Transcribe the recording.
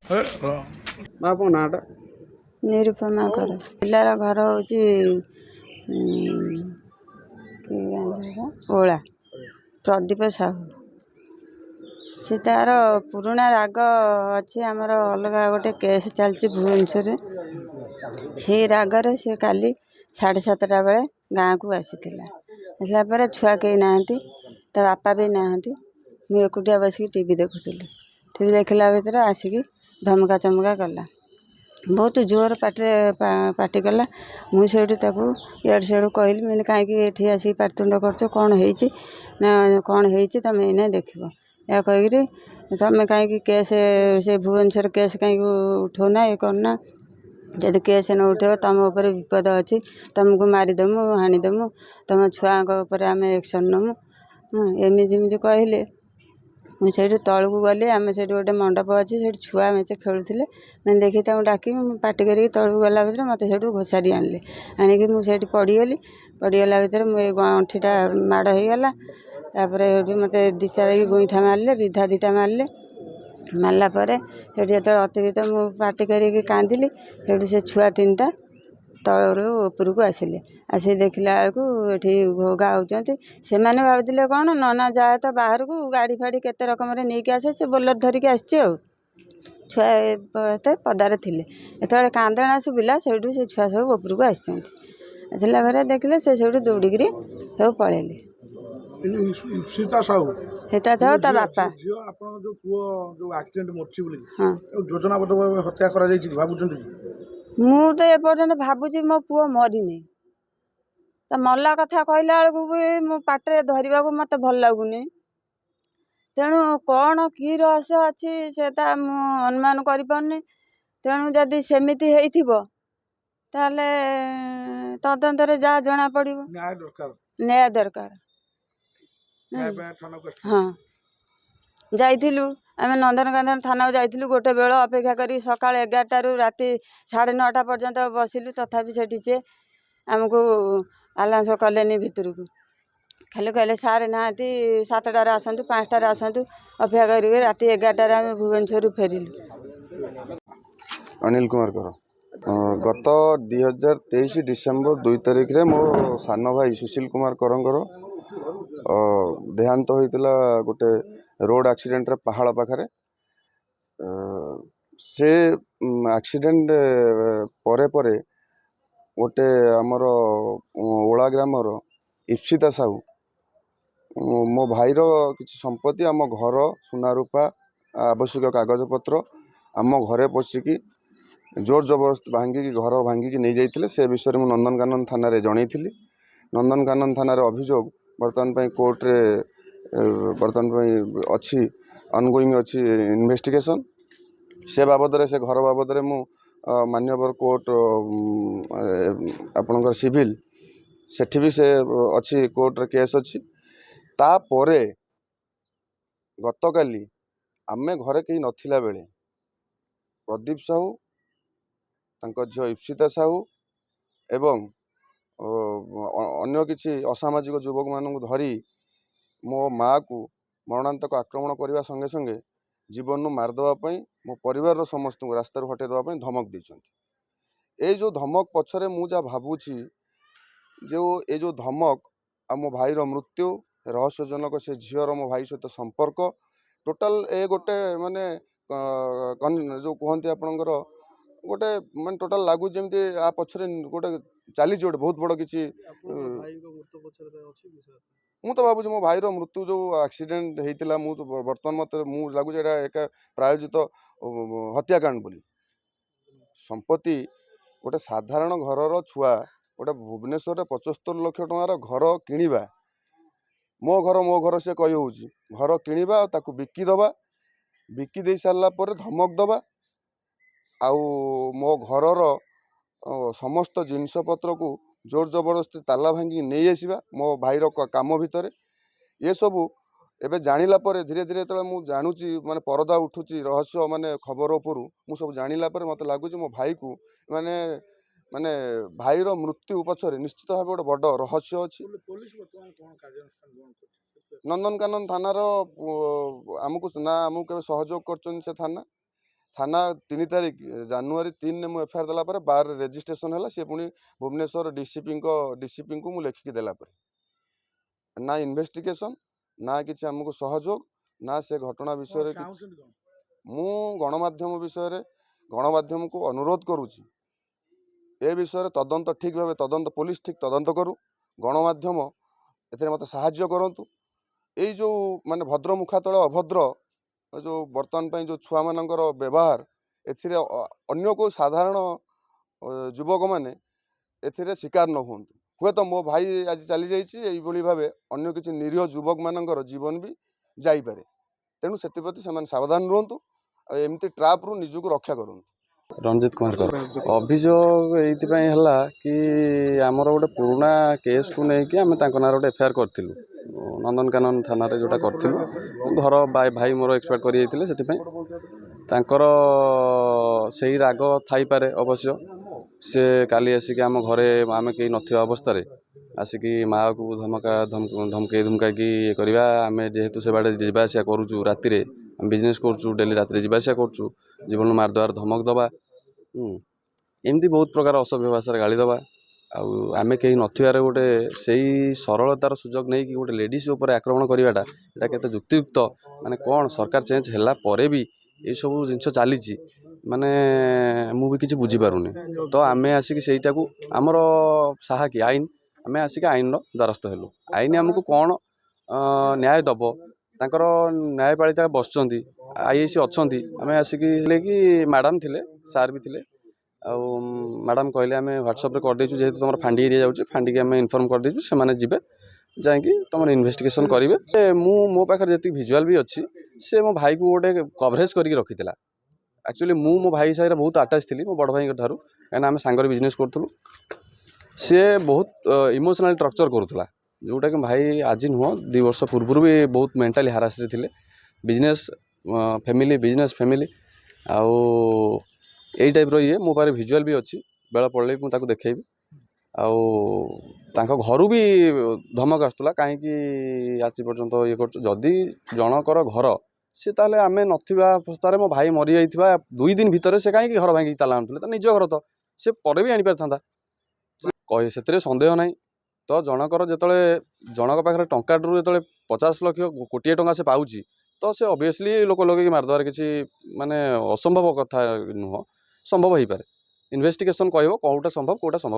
ଆପଣ ନାଁଟା ନିରୁପମା କର ପିଲାର ଘର ହେଉଛି ଓଳା ପ୍ରଦୀପ ସାହୁ। ସେ ତାର ପୁରୁଣା ରାଗ ଅଛି, ଆମର ଅଲଗା ଗୋଟେ କେସ୍ ଚାଲିଛି ଭୁବନେଶ୍ୱରରେ। ସେଇ ରାଗରେ ସେ କାଲି 7:30 ବେଳେ ଗାଁକୁ ଆସିଥିଲା। ଆସିଲା ପରେ ଛୁଆ କେହି ନାହାନ୍ତି, ତା ବାପା ବି ନାହାନ୍ତି। ମୁଁ ଏକୁଟିଆ ବସିକି ଟିଭି ଦେଖୁଥିଲି। ଟିଭି ଦେଖିଲା ଭିତରେ ଆସିକି ଧମକା ଚମକା କଲା, ବହୁତ ଜୋର ପାଟିରେ ପାଟି କଲା। ମୁଁ ସେଇଠୁ ତାକୁ ଇଆଡ଼ୁ ସିଆଡ଼ୁ କହିଲି, ମୁଁ କହିଲି କାହିଁକି ଏଠି ଆସିକି ପାଟିତୁଣ୍ଡ କରୁଛ, କ'ଣ ହେଇଛି? ନା କ'ଣ ହେଇଛି ତମେ ଏଇନା ଦେଖିବ। ଏହା କହିକିରି ତମେ କାହିଁକି କେସ୍, ସେ ଭୁବନେଶ୍ୱର କେସ୍ କାହିଁକି ଉଠଉନା, ଇଏ କରୁନା। ଯଦି କେସ୍ ନ ଉଠେଇବ ତମ ଉପରେ ବିପଦ ଅଛି, ତମକୁ ମାରିଦେମୁ, ହାଣିଦେମୁ, ତମ ଛୁଆଙ୍କ ଉପରେ ଆମେ ଆକ୍ସନ୍ ନେମୁ। ଏମିତି ଯେମିତି କହିଲେ, ମୁଁ ସେଇଠୁ ତଳକୁ ଗଲି। ଆମେ ସେଇଠି ଗୋଟେ ମଣ୍ଡପ ଅଛି, ସେଇଠି ଛୁଆ ମେଞ୍ଚେ ଖେଳୁଥିଲେ। ମାନେ ଦେଖି ତାଙ୍କୁ ଡାକିକି ମୁଁ ପାଟି କରିକି ତଳକୁ ଗଲା ଭିତରେ ମୋତେ ସେଇଠୁ ଘୋଷାରି ଆଣିଲେ। ଆଣିକି ମୁଁ ସେଇଠି ପଡ଼ିଗଲି। ପଡ଼ିଗଲା ଭିତରେ ମୋ ଏ ଗଣ୍ଠିଟା ମାଡ଼ ହେଇଗଲା। ତାପରେ ସେଇଠି ମୋତେ 2-4 ଗୋଇଠା ମାରିଲେ, ବିଧା 2ଟା ମାରିଲେ। ମାରିଲା ପରେ ସେଇଠି ଯେତେବେଳେ ଅତିରିକ୍ତ ମୁଁ ପାଟି କରିକି କାନ୍ଦିଲି, ସେଇଠୁ ସେ ଛୁଆ 3ଟା ତଳରୁ ଉପରକୁ ଆସିଲେ। ଆସିକି ଦେଖିଲା ବେଳକୁ ଏଠି ଘୋଘା ହେଉଛନ୍ତି। ସେମାନେ ଭାବିଥିଲେ କ'ଣ, ନନା ଯାଏ ତ ବାହାରକୁ ଗାଡ଼ି ଫାଡ଼ି କେତେ ରକମରେ ନେଇକି ଆସେ, ସେ ବୋଲେରୋ ଧରିକି ଆସିଛି ଆଉ। ଛୁଆ ଏତେ ପଦାରେ ଥିଲେ। ଯେତେବେଳେ କାନ୍ଦଣା ଶୁଭିଲା, ସେଇଠୁ ସେ ଛୁଆ ସବୁ ଉପରକୁ ଆସିଛନ୍ତି। ଆସିଲା ପରେ ଦେଖିଲେ, ସେ ସେଇଠୁ ଦୌଡ଼ିକିରି ସବୁ ପଳେଇଲେ। ସୀତା ସାହୁ ସୀତା ସାହୁ ତା ବାପା। ଝିଅ ଆପଣଙ୍କ ଯୋଉ ପୁଅ ଯୋଉ ଆକ୍ସିଡେଣ୍ଟ ମରିଛି ବୋଲି ହଁ, ଯୋଜନାବଦ୍ଧ ଭାବେ ହତ୍ୟା କରାଯାଇଛି ଭାବୁଛନ୍ତି? ମୁଁ ତ ଏପର୍ଯ୍ୟନ୍ତ ଭାବୁଛି ମୋ ପୁଅ ମରିନି। ତା ମଲା କଥା କହିଲା ବେଳକୁ ବି ମୋ ପାଟିରେ ଧରିବାକୁ ମୋତେ ଭଲ ଲାଗୁନି। ତେଣୁ କ'ଣ କି ରହସ୍ୟ ଅଛି ସେଟା ମୁଁ ଅନୁମାନ କରିପାରୁନି। ତେଣୁ ଯଦି ସେମିତି ହେଇଥିବ, ତାହେଲେ ତଦନ୍ତରେ ଯାହା ଜଣାପଡ଼ିବ। ନ୍ୟାୟ ଦରକାର। ନ୍ୟାୟ ଦରକାର। ହଁ, ଯାଇଥିଲୁ ଆମେ ନନ୍ଦନକାନନ ଥାନାକୁ ଯାଇଥିଲୁ। ଗୋଟେ ବେଳ ଅପେକ୍ଷା କରି ସକାଳ 11ଟାରୁ ରାତି 9:30 ପର୍ଯ୍ୟନ୍ତ ବସିଲୁ। ତଥାପି ସେଠି ସିଏ ଆମକୁ ଆଲାଉନ୍ସ କଲେନି ଭିତରକୁ। ଖାଲି କହିଲେ ସାର୍ ନାହାନ୍ତି, 7ଟାରେ ଆସନ୍ତୁ, 5ଟାରେ ଆସନ୍ତୁ। ଅପେକ୍ଷା କରିକି ରାତି 11ଟାରେ ଆମେ ଭୁବନେଶ୍ୱରରୁ ଫେରିଲୁ। ଅନିଲ କୁମାର କର। ଗତ 2023 ଡିସେମ୍ବର 2 ତାରିଖରେ ମୋ ସାନ ଭାଇ ସୁଶୀଲ କୁମାର କରଙ୍କର ଦେହାନ୍ତ ହୋଇଥିଲା ଗୋଟେ ରୋଡ଼ ଆକ୍ସିଡେଣ୍ଟରେ ପାହାଳ ପାଖରେ। ସେ ଆକ୍ସିଡେଣ୍ଟ ପରେ ପରେ ଗୋଟେ ଆମର ଓଳା ଗ୍ରାମର ଇପ୍ସିତା ସାହୁ, ମୋ ଭାଇର କିଛି ସମ୍ପତ୍ତି, ଆମ ଘର, ସୁନା ରୂପା, ଆବଶ୍ୟକ କାଗଜପତ୍ର ଆମ ଘରେ ପଶିକି ଜୋର ଜବରଦସ୍ତ ଭାଙ୍ଗିକି ଘର ଭାଙ୍ଗିକି ନେଇଯାଇଥିଲେ। ସେ ବିଷୟରେ ମୁଁ ନନ୍ଦନକାନନ ଥାନାରେ ଜଣେଇଥିଲି। ନନ୍ଦନକାନନ ଥାନାରେ ଅଭିଯୋଗ ବର୍ତ୍ତମାନ ପାଇଁ କୋର୍ଟରେ ବର୍ତ୍ତମାନ ପାଇଁ ଅଛି, ଅନଗୋଇଂ ଅଛି ଇନଭେଷ୍ଟିଗେସନ୍। ସେ ବାବଦରେ, ସେ ଘର ବାବଦରେ ମୁଁ ମାନ୍ୟବର କୋର୍ଟ ଆପଣଙ୍କର ସିଭିଲ୍, ସେଠି ବି ସେ ଅଛି, କୋର୍ଟରେ କେସ୍ ଅଛି। ତାପରେ ଗତକାଲି ଆମେ ଘରେ କେହି ନଥିଲା ବେଳେ ପ୍ରଦୀପ ସାହୁ, ତାଙ୍କ ଝିଅ ଇପ୍ସିତା ସାହୁ ଏବଂ ଅନ୍ୟ କିଛି ଅସାମାଜିକ ଯୁବକମାନଙ୍କୁ ଧରି ମୋ ମାଆକୁ ମରଣାନ୍ତକ ଆକ୍ରମଣ କରିବା ସଙ୍ଗେ ସଙ୍ଗେ ଜୀବନରୁ ମାରିଦେବା ପାଇଁ, ମୋ ପରିବାରର ସମସ୍ତଙ୍କୁ ରାସ୍ତାରୁ ହଟାଇ ଦେବା ପାଇଁ ଧମକ ଦେଇଛନ୍ତି। ଏଇ ଯେଉଁ ଧମକ ପଛରେ ମୁଁ ଯାହା ଭାବୁଛି, ଏଇ ଯେଉଁ ଧମକ ଆଉ ମୋ ଭାଇର ମୃତ୍ୟୁ, ରହସ୍ୟଜନକ ସେ ଝିଅର ମୋ ଭାଇ ସହିତ ସମ୍ପର୍କ, ଟୋଟାଲ୍ ଏ ଗୋଟେ ମାନେ ଯେଉଁ କୁହନ୍ତି ଆପଣଙ୍କର ଗୋଟେ ମାନେ ଟୋଟାଲ୍ ଲାଗୁଛି ଯେମିତି ଆ ପଛରେ ଗୋଟେ ଚାଲିଛି ଗୋଟେ ବହୁତ ବଡ଼ କିଛି। ମୁଁ ତ ଭାବୁଛି ମୋ ଭାଇର ମୃତ୍ୟୁ ଯେଉଁ ଆକ୍ସିଡେଣ୍ଟ ହେଇଥିଲା, ମୁଁ ଲାଗୁଛି ଏଇଟା ଏକ ପ୍ରାୟୋଜିତ ହତ୍ୟାକାଣ୍ଡ ବୋଲି। ସମ୍ପତ୍ତି ଗୋଟେ ସାଧାରଣ ଘରର ଛୁଆ ଗୋଟେ ଭୁବନେଶ୍ୱରରେ 75 ଲକ୍ଷ ଟଙ୍କାର ଘର କିଣିବା, ମୋ ଘର ସେ କହି ହେଉଛି, ଘର କିଣିବା ଆଉ ତାକୁ ବିକିଦେବା, ବିକି ଦେଇ ସାରିଲା ପରେ ଧମକ ଦେବା, ଆଉ ମୋ ଘରର ସମସ୍ତ ଜିନିଷପତ୍ରକୁ ଜୋର ଜବରଦସ୍ତି ତାଲା ଭାଙ୍ଗିକି ନେଇ ଆସିବା ମୋ ଭାଇର କାମ ଭିତରେ। ଏସବୁ ଏବେ ଜାଣିଲା ପରେ ଧୀରେ ଧୀରେ ଯେତେବେଳେ ମୁଁ ଜାଣୁଛି, ମାନେ ପରଦା ଉଠୁଛି ରହସ୍ୟ, ମାନେ ଖବର ଉପରୁ ମୁଁ ସବୁ ଜାଣିଲା ପରେ ମୋତେ ଲାଗୁଛି ମୋ ଭାଇକୁ ମାନେ ଭାଇର ମୃତ୍ୟୁ ପଛରେ ନିଶ୍ଚିତ ଭାବେ ଗୋଟେ ବଡ଼ ରହସ୍ୟ ଅଛି। ନନ୍ଦନକାନନ ଥାନାର ଆମକୁ କେବେ ସହଯୋଗ କରିଛନ୍ତି ସେ थाना 3 तारिख जनवरी 3 ने एफआईआर देला पर 12 रेजिस्ट्रेशन है सी पुणी भुवनेश्वर डीसीपी को मुझे लेखिकी देला पर ना इन्वेस्टिगेशन ना किसी आमको सहयोग ना से घटना विषय मु गणमाध्यम विषय गणमाध्यम को अनुरोध करुच्ची ए विषय तदंत ठीक भाव तदंत पुलिस ठीक तदंत करू गणमाध्यम ए मत साहाय्य करंतु ये जो माने भद्र मुखा तले अभद्र जो बर्तमान जो छुआ मानकर व्यवहार एथिरे अन्य को साधारण युवक माने एथिरे शिकार न हुंतु हुए तो मो भाई आज चली जाइए भाव अन्य किसी निरीह युवक मानकर जीवन भी जाईपारे तेणु से सावधान रुहतु एमती ट्राप रु निजक रक्षा करूँ। रंजित कुमार अभियोग ये कि आमर गोटे पुराना केस को लेकिन आम ना गोटे एफआईआर करूँ नंदनकानन थाना जोटा करूँ घर भाई मोर एक्सपायर कर से राग थाईपे अवश्य से काली आसिक आम घरे आम कहीं नथिबा अवस्था आसिक माँ को धमकई धमकाई ये करवा आम जेहेतु से बाड़े जावासिया करूँ राति बिजनेस करूँ डेली रात जावासिया करूँ जीवन मारदेवार धमक दबा एमती बहुत प्रकार असभ्य भाषा गाली दबा आम कहीं नथिबार गोटे से सरलतार सुजोग नहीं कि गोटे लेडीज उपर आक्रमण करवाटा यहाँ केते युक्तियुक्त माने कौन सरकार चेंज है पर भी ये सब जिनस चली माने मुझे किसी बुझीपारुनि तो आम आसिक सेटा को आमर साहा कि आईन आम आसिक आईन द्वारस्थ हेलु आईन आमको कौन न्याय दब तांकर न्यायपालिका बसचंती आईएसी अच्छी आम आसिक कि मैडम थिले सार भी थिले मैडम कहले आम व्हाट्सअप करदेचु जेहेतु तुम फांडी एरिया जाऊँच फांडी की आम इनफर्म करदेचु से मैंने जी जाकि तुम इन्वेस्टिगेशन करेंगे मो पाखे जी भिजुआल भी अच्छी से मो भाई को गोटे कवरेज करके रखी एक्चुअली मो भाई साहिर बहुत आटाच थी मो बड़ भाई ठार कहीं आम सांगर बिजनेस करूँ सी बहुत इमोशनल टर्चर करूला जोटा कि भाई आज नुह 2 वर्ष पूर्व भी बहुत मेंटाली हारास थे बिजनेस फैमिली आउ यही टाइप ये मो पाखे भिजुआल भी अच्छी बेला पड़े मुझे देखी आउ घर भी धमक आसूला कहीं आज पर्यंत ये करदी जनकर घर सी ताले आम नथिबा अवस्था मो भाई मरी जाइथिबा 2 दिन भितर से कहीं घर भांगी ताला आनुले निज घर तो से पर भी आनी पारथांता कहे से संदेह नहीं तो जनकर जिते जनक पाखे टंकाटू जो 50 लाख कोटी टंका से पाउची तो से ऑब्वियसली लोक लगे मारदेवार किसी माने असंभव कथा नुह संभव हो पारे इन्वेस्टिगेशन कहब कौटा संभव कौटा संभव